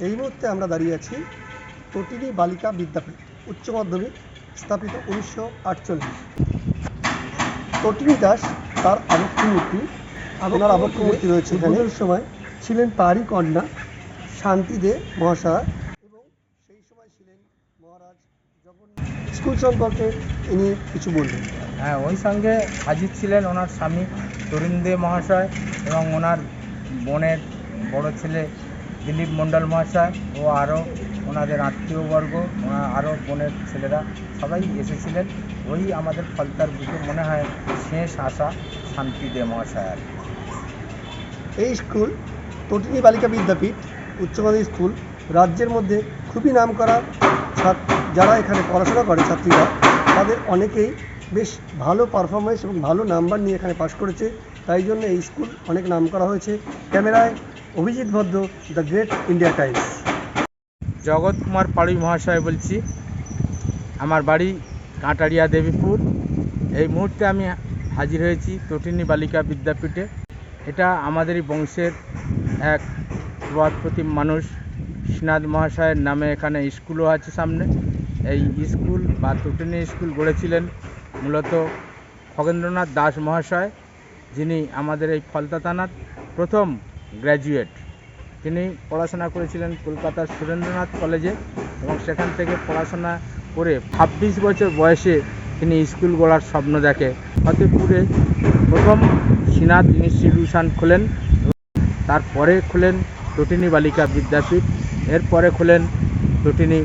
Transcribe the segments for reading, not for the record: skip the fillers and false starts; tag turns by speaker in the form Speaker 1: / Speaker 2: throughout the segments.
Speaker 1: এই মুহূর্তে আমরা দাঁড়িয়ে আছি তটিনী বালিকা বিদ্যাপীঠ উচ্চ মাধ্যমিক, স্থাপিত 1948। তটিনী দাস তার আবক্ষমূর্তি, ওনার আবক্ষমূর্তি রয়েছে এখানে। সময় ছিলেন তারই কন্যা শান্তি দে মহাশয়, এবং সেই সময় ছিলেন মহারাজ জগন্নাথ। স্কুল সম্পর্কে ইনি কিছু বলবেন।
Speaker 2: হ্যাঁ, ওই সঙ্গে হাজির ছিলেন ওনার স্বামী তরুণ দে মহাশয় এবং ওনার বোনের বড় ছেলে দিলীপ মণ্ডল মহাশয় ও আরও ওনাদের আত্মীয়বর্গ, আরও বোনের ছেলেরা সবাই এসেছিলেন। ওই আমাদের ফলতার বুকে মনে হয় শেষ আশা শান্তি দে মহাশয়।
Speaker 1: এই স্কুল তটিনী বালিকা বিদ্যাপীঠ উচ্চ মাধ্যমিক স্কুল রাজ্যের মধ্যে খুবই নামকরা। যারা এখানে পড়াশোনা করে ছাত্রীরা, তাদের অনেকেই বেশ ভালো পারফরমেন্স এবং ভালো নাম্বার নিয়ে এখানে পাশ করেছে। তাই জন্য এই স্কুল অনেক নাম করা হয়েছে। ক্যামেরায় অভিজিৎ ভদ্র, দ্য গ্রেট ইন্ডিয়া টাইমস।
Speaker 2: জগৎ কুমার পাড়ুই মহাশয় বলছি। আমার বাড়ি কাঁটারিয়া দেবীপুর। এই মুহূর্তে আমি হাজির হয়েছি তটিনী বালিকা বিদ্যাপীঠে। এটা আমাদেরই বংশের এক প্রবাদ প্রতিম মানুষ শ্রীনাথ মহাশয়ের নামে এখানে স্কুলও আছে সামনে। এই স্কুল বা তটিনী স্কুল গড়েছিলেন মূলত খগেন্দ্রনাথ দাস মহাশয়, যিনি আমাদের এই ফলতা থানার প্রথম গ্র্যাজুয়েট। তিনি পড়াশোনা করেছিলেন কলকাতার সুরেন্দ্রনাথ কলেজে এবং সেখান থেকে পড়াশোনা করে 26 বছর বয়সে তিনি স্কুল গড়ার স্বপ্ন দেখে ফতেপুরে প্রথম শ্রীনাথ ইনস্টিটিউশন খোলেন। তারপরে খোলেন তটিনী বালিকা বিদ্যাপীঠ, এরপরে খোলেন তটিনী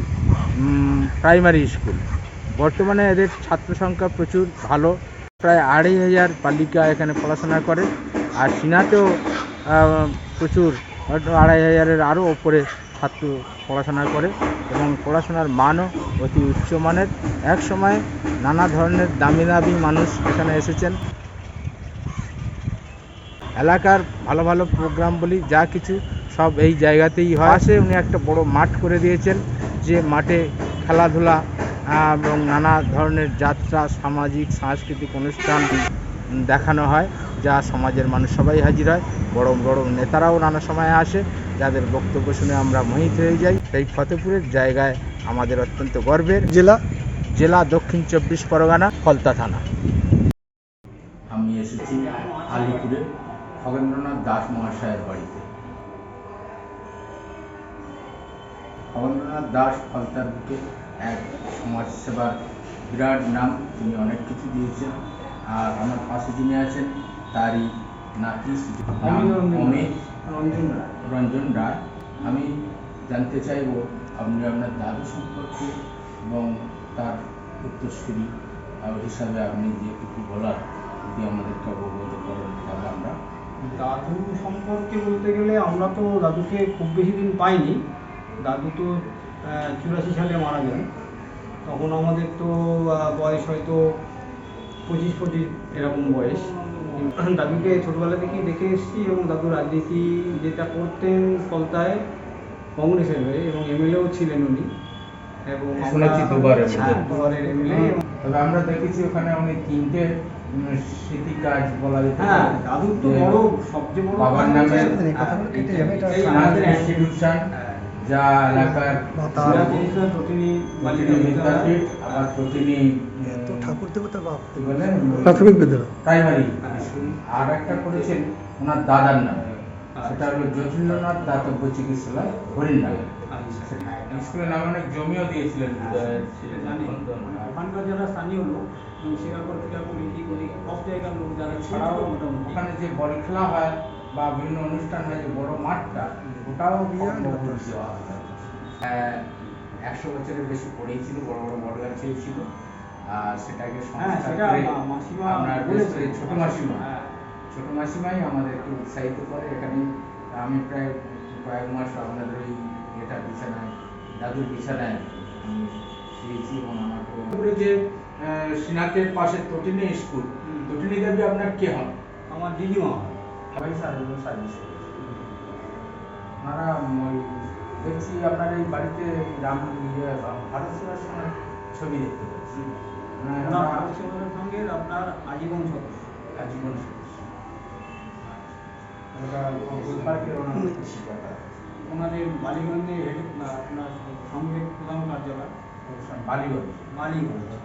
Speaker 2: প্রাইমারি স্কুল। বর্তমানে এদের ছাত্র সংখ্যা প্রচুর ভালো, প্রায় 2500 বালিকা এখানে পড়াশোনা করে। আর শ্রীনাথেও প্রচুর 2500-এর আরও ওপরে ছাত্র পড়াশোনা করে এবং পড়াশোনার মানও অতি উচ্চমানের। এক সময় নানা ধরনের দামি দামি মানুষ এখানে এসেছেন। এলাকার ভালো ভালো প্রোগ্রাম বলি যা কিছু সব এই জায়গাতেই হয়। পাশে উনি একটা বড় মাঠ করে দিয়েছেন, যে মাঠে খেলাধুলা এবং নানা ধরনের যাত্রা, সামাজিক সাংস্কৃতিক অনুষ্ঠান দেখানো হয়, যা সমাজের মানুষ সবাই হাজির হয়। বড় বড় নেতারাও নানা সময় আসে, যাদের বক্তব্য শুনে আমরা মোহিত হয়ে যাই। এই ফতেপুরের জায়গায় আমাদের অত্যন্ত গর্বের। জেলা দক্ষিণ 24 পরগনা, ফলতা থানা। আমি এসেছি আলিপুরে খগেন্দ্রনাথ দাস মহাশয়ের বাড়িতে। খগেন্দ্রনাথ দাস ফলতার বুকে এক সমাজসেবার বিরাট নাম। তিনি অনেক কিছু দিয়েছেন। আর আমার পাশে যিনি আছেন তারই নাতি রঞ্জন রায়। আমি জানতে চাইব আপনি আপনার দাদু সম্পর্কে এবং তার উত্তরসূরি হিসাবে আপনি যেটুকু বলার যদি আমাদেরকে অবগত করেন, তাহলে আমরা।
Speaker 3: দাদু সম্পর্কে বলতে গেলে আমরা তো দাদুকে খুব বেশি দিন পাইনি। দাদু তো 84 সালে মারা যান। তখন আমাদের তো বয়স হয়তো 25 এরকম বয়স। দাদুকে ছোটবেলা থেকেই দেখে এসেছি এবং দাদু রাজনীতি যেটা করতেন ফলতায় কংগ্রেসের হয়ে, এবং এমএলএও ছিলেন উনি। এবং
Speaker 2: শুনেছি
Speaker 3: দুবারের এমএলএ।
Speaker 2: তবে আমরা দেখেছি ওখানে উনি 3টে স্মৃতি কাজ বলা যেতে পারে।
Speaker 3: হ্যাঁ, দাদুর তো বড়, সবচেয়ে বড়
Speaker 2: বাবার নামে ইনস্টিটিউশন, যা এলাকার
Speaker 3: তটিনী
Speaker 2: বিদ্যাপীঠ, আবার তটিনী
Speaker 1: ঠাকুর দেবতা
Speaker 2: প্রাথমিক বিদ্যালয় প্রাইমারি স্কুল। আর একটা করেছেন ওনার দাদার নামে, সেটা হলো জ্যোতির্ন্দ্রনাথ দাতব্য চিকিৎসালয় হরিণডাঙ্গা। স্কুলের নামে অনেক জমিও দিয়েছিলেন।
Speaker 3: ওখানকার যারা স্থানীয় লোক, শিকারপুর থেকে সব জায়গার লোক যারা
Speaker 2: ছাড়াও ওখানে যে বল খেলা হয় বা বিভিন্ন অনুষ্ঠান হয়, যে বড় মাঠটা, ওটাও দেওয়া হয়। 100 বছরের বেশি পড়েছিল, বড় বড় বট গাছ ছিল। আর সেটাকে ছোট মাসিমাই আমাদেরকে উৎসাহিত করে। এখানে আমি প্রায় কয়েক মাস আপনাদের ওই এটা বিছানায়, দাদুর বিছানায় আমি শুয়েছি। এবং আমাকে যে শ্রীনাথের পাশে তটিনী স্কুল, তটিনী দেবী আপনার কে হন?
Speaker 3: আমার দিদিমা
Speaker 2: সবাই সার্ভিস আপনারা। দেখছি আপনার এই বাড়িতে ভারত সেবাশ্রমের ছবি দেখতে পাচ্ছি।
Speaker 3: ভারত সেবাশ্রমের সঙ্গে আপনার আজীবন সদস্য। ওনাদের বালিগঞ্জে আপনার সংঘের প্রধান কার্যালয় বালিগঞ্জে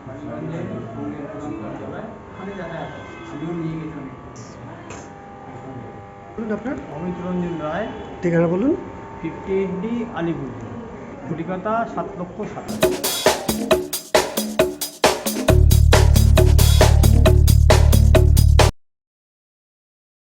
Speaker 3: সংঘের প্রধান কার্যালয় ওখানে যাতায়াত করে। আমিও নিয়ে গেছি অনেক।
Speaker 1: বলুন আপনার
Speaker 3: অমিত রঞ্জন রায়,
Speaker 1: ঠিকানা বলুন।
Speaker 3: 58D আলিপুর, কলিকাতা 7,07,000।